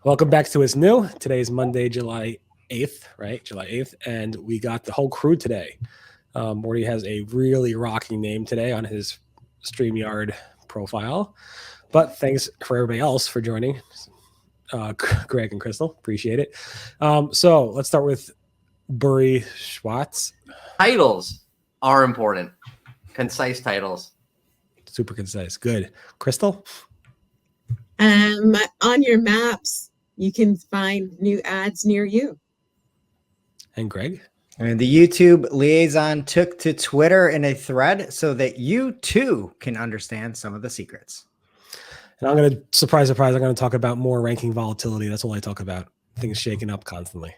Welcome back to It's New. Today is Monday, July 8th, right? July 8th. And we got the whole crew today. Mordy has a really rocking name today on his StreamYard profile. But thanks for everybody else for joining. Greg and Crystal, appreciate it. So let's start with Barry Schwartz. Titles are important. Concise titles. Super concise. Good. Crystal? On your maps, you can find new ads near you. And Greg? And the YouTube liaison took to Twitter in a thread so that you too can understand some of the secrets. And I'm going to, surprise, I'm going to talk about more ranking volatility. That's all I talk about. Things shaking up constantly.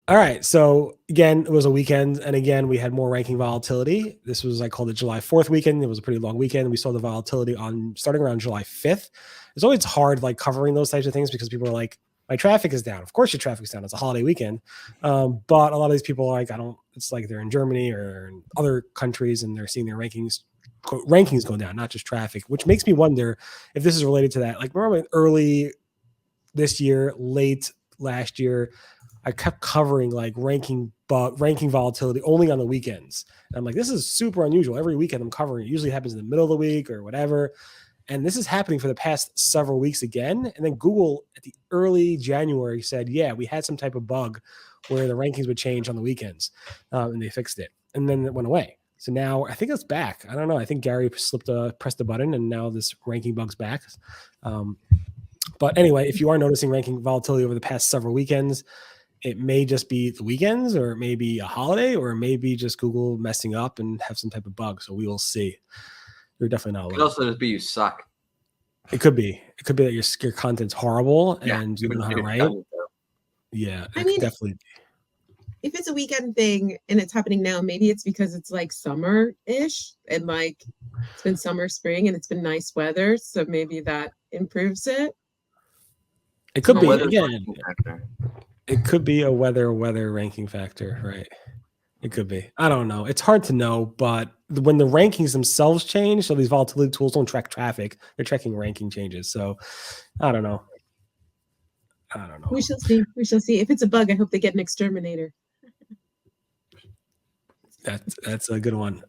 All right. So again, it was a weekend. And again, we had more ranking volatility. This was, I called it July 4th weekend. It was a pretty long weekend. We saw the volatility on starting around July 5th. It's always hard like covering those types of things because people are like, my traffic is down. Of course your traffic's down. It's a holiday weekend. But a lot of these people are like, it's like they're in Germany or in other countries and they're seeing their rankings go down, not just traffic, which makes me wonder if this is related to that. Like remember early this year, late last year, I kept covering like ranking volatility only on the weekends. And I'm like, this is super unusual. Every weekend I'm covering it. Usually happens in the middle of the week or whatever. And this is happening for the past several weeks again. And then Google at the early January said, yeah, we had some type of bug where the rankings would change on the weekends. And they fixed it. And then it went away. So now I think it's back. I don't know. I think Gary pressed the button and now this ranking bug's back. But anyway, if you are noticing ranking volatility over the past several weekends, it may just be the weekends or it may be a holiday or it may be just Google messing up and have some type of bug. So we will see. You're definitely not alone. It could also just be you suck. It could be. It could be that your content's horrible and you don't know how to write. Yeah, it could definitely be. If it's a weekend thing and it's happening now, maybe it's because it's like summer-ish and like it's been summer, spring, and it's been nice weather. So maybe that improves it. It could be, again. It could be a weather ranking factor, right? It could be. I don't know. It's hard to know, but when the rankings themselves change, so these volatility tools don't track traffic, they're tracking ranking changes. So I don't know. We shall see. We shall see. If it's a bug, I hope they get an exterminator. That's a good one.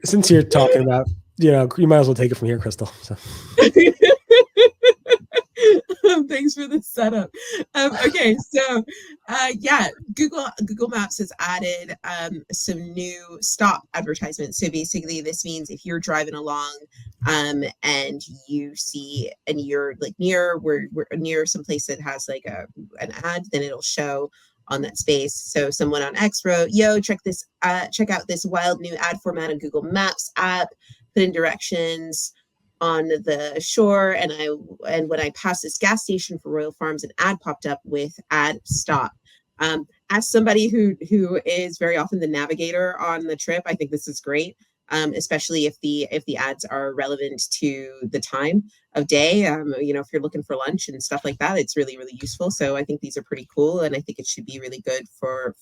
Since you're talking about, you might as well take it from here, Crystal. So. Thanks for the setup. Okay, so Google Maps has added some new stop advertisements. So basically, this means if you're driving along and you see and you're like we're near some place that has like an ad, then it'll show on that space. So someone on X wrote, "Yo, check out this wild new ad format on Google Maps app. Put in directions on the shore, and when I passed this gas station for Royal Farms, an ad popped up with ad stop." As somebody who is very often the navigator on the trip, I think this is great, especially if the ads are relevant to the time of day. If you're looking for lunch and stuff like that, it's really, really useful. So I think these are pretty cool, and I think it should be really good for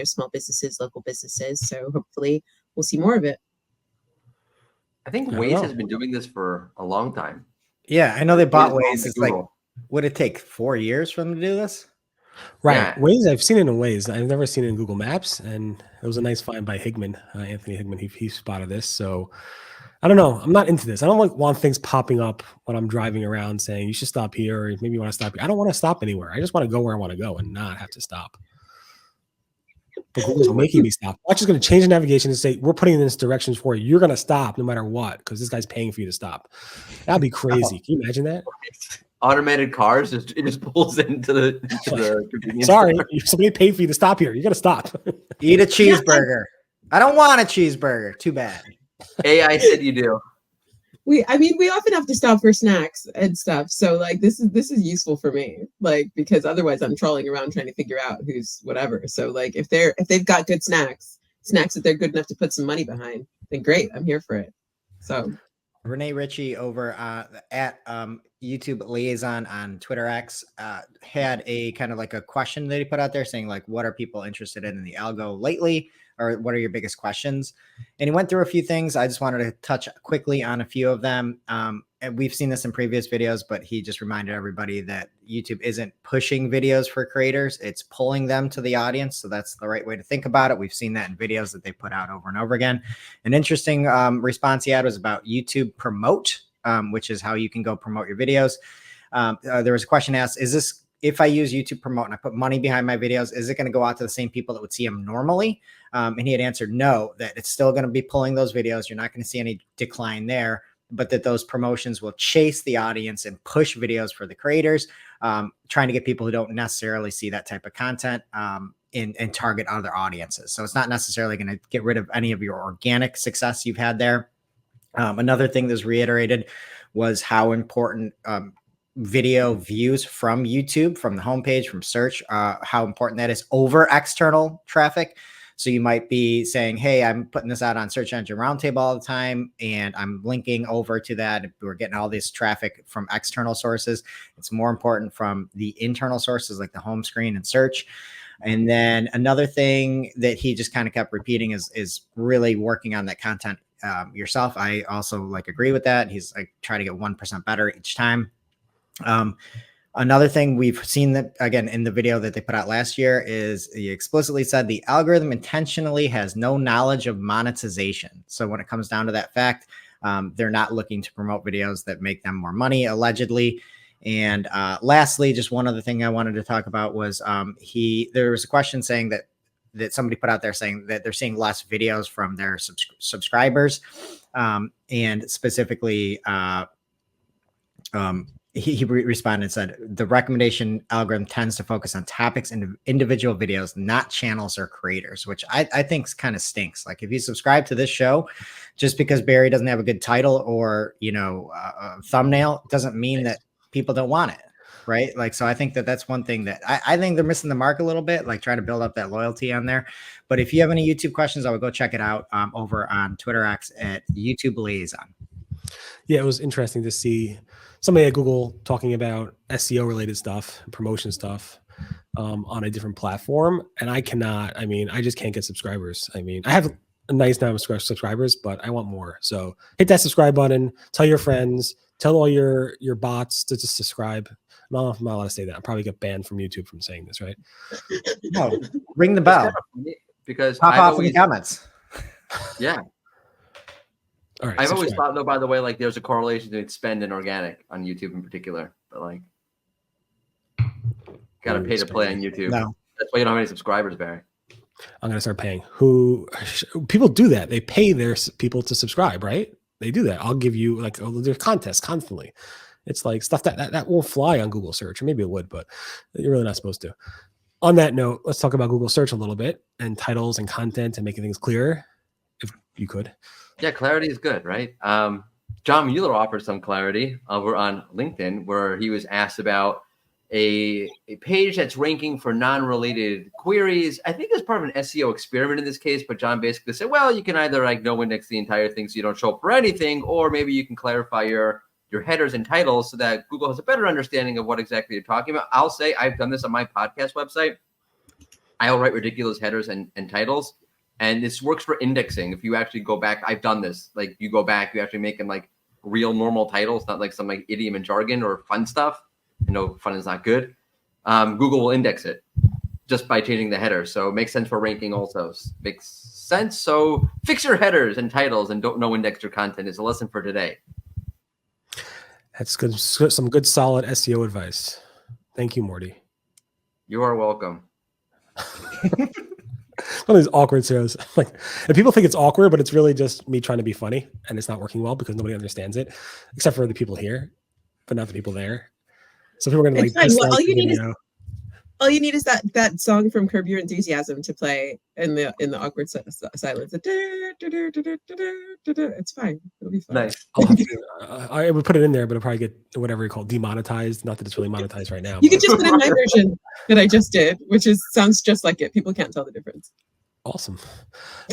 small businesses, local businesses. So hopefully we'll see more of it. I think Waze has been doing this for a long time. Yeah, I know they bought Waze. It's like, would it take 4 years for them to do this? Right. Yeah. Waze, I've seen it in Waze. I've never seen it in Google Maps. And it was a nice find by Higman, Anthony Higman. He spotted this. So I don't know. I'm not into this. I don't want things popping up when I'm driving around saying you should stop here or maybe you want to stop here. I don't want to stop anywhere. I just want to go where I want to go and not have to stop. But Google's making me stop. Watch is going to change the navigation and say, we're putting in this directions for you. You're going to stop no matter what because this guy's paying for you to stop. That'd be crazy. Can you imagine that? Automated cars, it just pulls into the convenience Sorry, store. Somebody paid for you to stop here. You got to stop. Eat a cheeseburger. I don't want a cheeseburger. Too bad. AI said you do. We often have to stop for snacks and stuff. So like this is useful for me, like because otherwise I'm trolling around trying to figure out who's whatever. So like if they've got good snacks that they're good enough to put some money behind, then great, I'm here for it. So Renee Ritchie over at YouTube Liaison on Twitter X had a kind of like a question that he put out there saying like, what are people interested in the algo lately? Or what are your biggest questions? And he went through a few things. I just wanted to touch quickly on a few of them. And we've seen this in previous videos, but he just reminded everybody that YouTube isn't pushing videos for creators. It's pulling them to the audience. So that's the right way to think about it. We've seen that in videos that they put out over and over again. An interesting response he had was about YouTube Promote, which is how you can go promote your videos. There was a question asked, is this, if I use YouTube Promote and I put money behind my videos, is it going to go out to the same people that would see them normally? And he had answered no, that it's still going to be pulling those videos. You're not going to see any decline there, but that those promotions will chase the audience and push videos for the creators, trying to get people who don't necessarily see that type of content and target other audiences. So it's not necessarily going to get rid of any of your organic success you've had there. Another thing that's reiterated was how important video views from YouTube, from the homepage, from search, how important that is over external traffic. So you might be saying, hey, I'm putting this out on Search Engine Roundtable all the time, and I'm linking over to that. We're getting all this traffic from external sources. It's more important from the internal sources like the home screen and search. And then another thing that he just kind of kept repeating is really working on that content yourself. I also like agree with that. He's like trying to get 1% better each time. Another thing we've seen that again in the video that they put out last year is he explicitly said the algorithm intentionally has no knowledge of monetization. So when it comes down to that fact, they're not looking to promote videos that make them more money, allegedly. And lastly, just one other thing I wanted to talk about was there was a question saying that somebody put out there saying that they're seeing less videos from their subscribers, and specifically he responded and said the recommendation algorithm tends to focus on topics and individual videos, not channels or creators, which I think kind of stinks. Like if you subscribe to this show, just because Barry doesn't have a good title or, a thumbnail doesn't mean that people don't want it. Right. Like, so I think that's one thing that I think they're missing the mark a little bit, like trying to build up that loyalty on there. But if you have any YouTube questions, I would go check it out over on Twitter X at YouTube Liaison. Yeah, it was interesting to see somebody at Google talking about SEO related stuff, promotion stuff on a different platform. And I just can't get subscribers. I mean, I have a nice number of subscribers, but I want more. So hit that subscribe button, tell your friends, tell all your bots to just subscribe. I'm not allowed to say that. I'll probably get banned from YouTube from saying this, right? No, ring the bell. Because pop off in the comments. Yeah. All right, I've always thought, though, by the way, like there's a correlation between spend and organic on YouTube in particular. But like, got to pay to play on YouTube. No. That's why you don't have any subscribers, Barry. I'm going to start paying. People do that. They pay their people to subscribe, right? They do that. I'll give you like there's contests constantly. It's like stuff that won't fly on Google search, or maybe it would, but you're really not supposed to. On that note, let's talk about Google search a little bit and titles and content and making things clearer, if you could. Yeah, clarity is good, right? John Mueller offered some clarity over on LinkedIn where he was asked about a page that's ranking for non-related queries. I think it's part of an SEO experiment in this case, but John basically said, well, you can either like no index the entire thing so you don't show up for anything, or maybe you can clarify your headers and titles so that Google has a better understanding of what exactly you're talking about. I'll say I've done this on my podcast website. I'll write ridiculous headers and titles. And this works for indexing. If you actually go back, I've done this. Like you go back, you actually make them like real normal titles, not like some like idiom and jargon or fun stuff. I know fun is not good. Google will index it just by changing the header. So it makes sense for ranking also. Makes sense. So fix your headers and titles and don't no index your content is a lesson for today. That's good. Some good solid SEO advice. Thank you, Mordy. You are welcome. One of these awkward shows. Like, and people think it's awkward, but it's really just me trying to be funny, and it's not working well because nobody understands it, except for the people here, but not the people there. So people are going to like. Well, all you need is that song from Curb Your Enthusiasm to play in the awkward silence. It's fine. It'll be fine. Nice. I would put it in there, but it'll probably get whatever you call demonetized. Not that it's really monetized right now. You could just put in my version that I just did, which sounds just like it. People can't tell the difference. Awesome.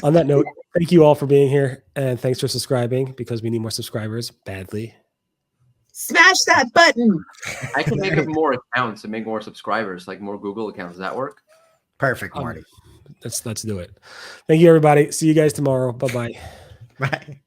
On that note, thank you all for being here, and thanks for subscribing because we need more subscribers badly. Smash that button. I can make up more accounts and make more subscribers, like more Google accounts. Does that work? Perfect, Morty. Let's do it. Thank you, everybody. See you guys tomorrow. Bye-bye. Bye.